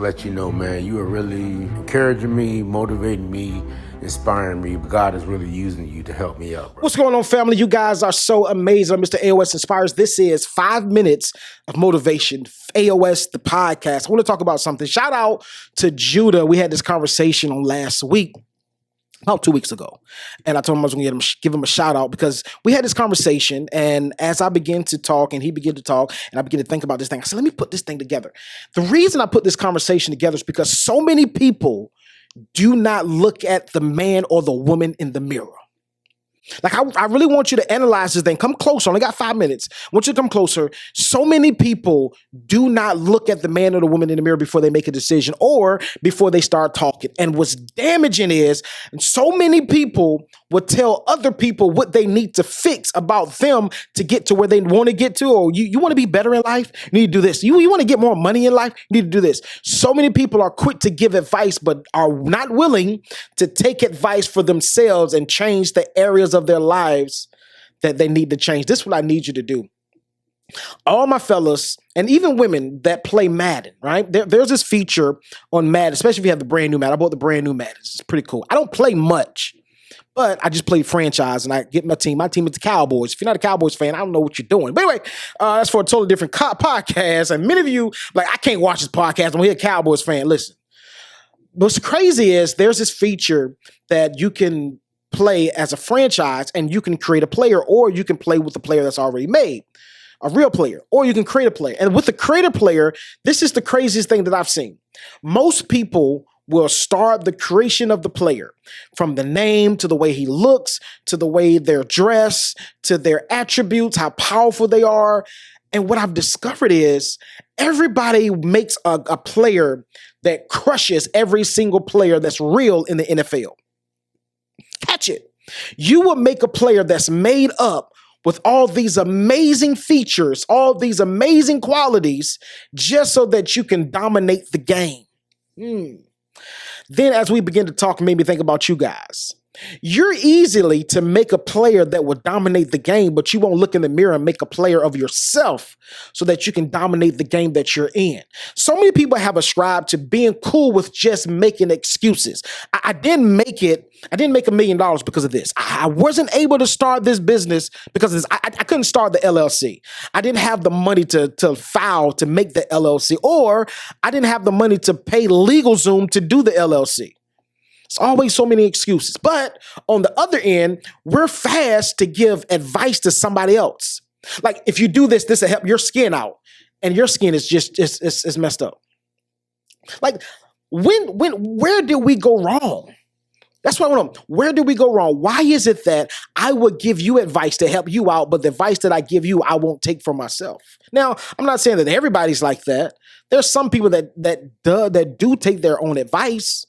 Let you know, man, you are really encouraging me, motivating me, inspiring me. But God is really using you to help me out, bro. What's going on, family? You guys are so amazing. I'm Mr. AOS Inspires. This is 5 minutes of motivation. AOS, the podcast. I want to talk about something. Shout out to Judah. We had this conversation on last week, about 2 weeks ago. And I told him I was going to give him a shout out because we had this conversation. And as I began to talk and he began to talk and I began to think about this thing, I said, let me put this thing together. The reason I put this conversation together is because so many people do not look at the man or the woman in the mirror. Like, I really want you to analyze this thing. Come closer. I only got 5 minutes. I want you to come closer. So many people do not look at the man or the woman in the mirror before they make a decision or before they start talking. And what's damaging is so many people will tell other people what they need to fix about them to get to where they want to get to. Or you want to be better in life? You need to do this. You want to get more money in life? You need to do this. So many people are quick to give advice, but are not willing to take advice for themselves and change the areas of their lives that they need to change. This is what I need you to do. All my fellas, and even women that play Madden, right? There's this feature on Madden, especially if you have the brand new Madden. I bought the brand new Madden. It's pretty cool. I don't play much, but I just play franchise and I get my team. My team is the Cowboys. If you're not a Cowboys fan, I don't know what you're doing. But anyway, that's for a totally different podcast. And many of you, like, I can't watch this podcast. I'm a Cowboys fan. Listen, what's crazy is there's this feature that you can play as a franchise and you can create a player, or you can play with a player that's already made, a real player, or you can create a player. And with the creator player, this is the craziest thing that I've seen. Most people will start the creation of the player from the name to the way he looks, to the way they're dressed, to their attributes, how powerful they are. And what I've discovered is everybody makes a player that crushes every single player that's real in the NFL. Catch it. You will make a player that's made up with all these amazing features, all these amazing qualities, just so that you can dominate the game. Then as we begin to talk, it made me think about you guys. You're easily to make a player that will dominate the game, but you won't look in the mirror and make a player of yourself so that you can dominate the game that you're in. So many people have ascribed to being cool with just making excuses. I didn't make $1 million because of this. I wasn't able to start this business because of this. I couldn't start the LLC. I didn't have the money to file to make the LLC, or I didn't have the money to pay LegalZoom to do the LLC. It's always so many excuses. But on the other end, we're fast to give advice to somebody else. Like, if you do this, this will help your skin out. And your skin is just it's messed up. Like, where did we go wrong? That's what I want to know. Where did we go wrong? Why is it that I would give you advice to help you out, but the advice that I give you, I won't take for myself? Now, I'm not saying that everybody's like that. There's some people that do take their own advice.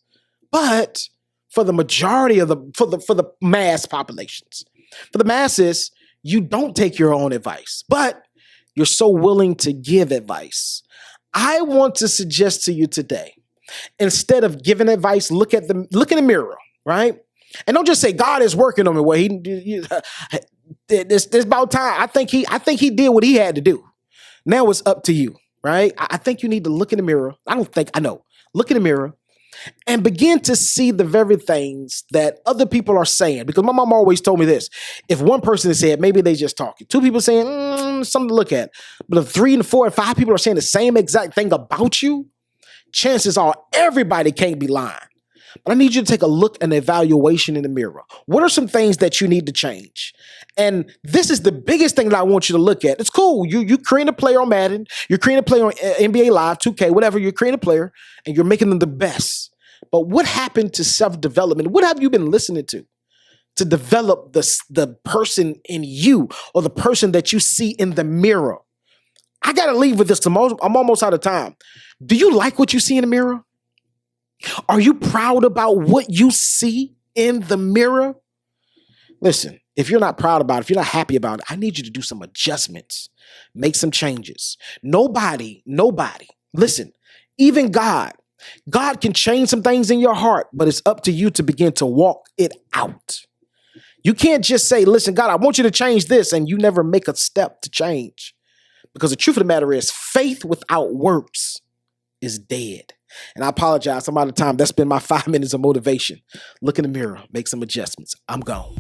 But for the majority of for the mass populations, for the masses, you don't take your own advice, but you're so willing to give advice. I want to suggest to you today, instead of giving advice, look in the mirror, right? And don't just say God is working on me. Well, this about time. I think he did what he had to do. Now it's up to you, right? I think you need to look in the mirror. I know. Look in the mirror and begin to see the very things that other people are saying. Because my mom always told me this. If one person has said, maybe they just talking. Two people saying, something to look at. But if 3 and 4 and 5 people are saying the same exact thing about you, chances are everybody can't be lying. But I need you to take a look and evaluation in the mirror. What are some things that you need to change? And this is the biggest thing that I want you to look at. It's cool. You create a player on Madden. You're creating a player on NBA Live, 2K, whatever. You're creating a player and you're making them the best. But what happened to self-development? What have you been listening to develop the person in you or the person that you see in the mirror? I got to leave with this. I'm almost out of time. Do you like what you see in the mirror? Are you proud about what you see in the mirror? Listen, if you're not proud about it, if you're not happy about it, I need you to do some adjustments, make some changes. Nobody, listen, even God can change some things in your heart, but it's up to you to begin to walk it out. You can't just say, listen, God, I want you to change this, and you never make a step to change. Because the truth of the matter is, faith without works is dead. And I apologize. I'm out of time. That's been my 5 minutes of motivation. Look in the mirror, make some adjustments. I'm gone.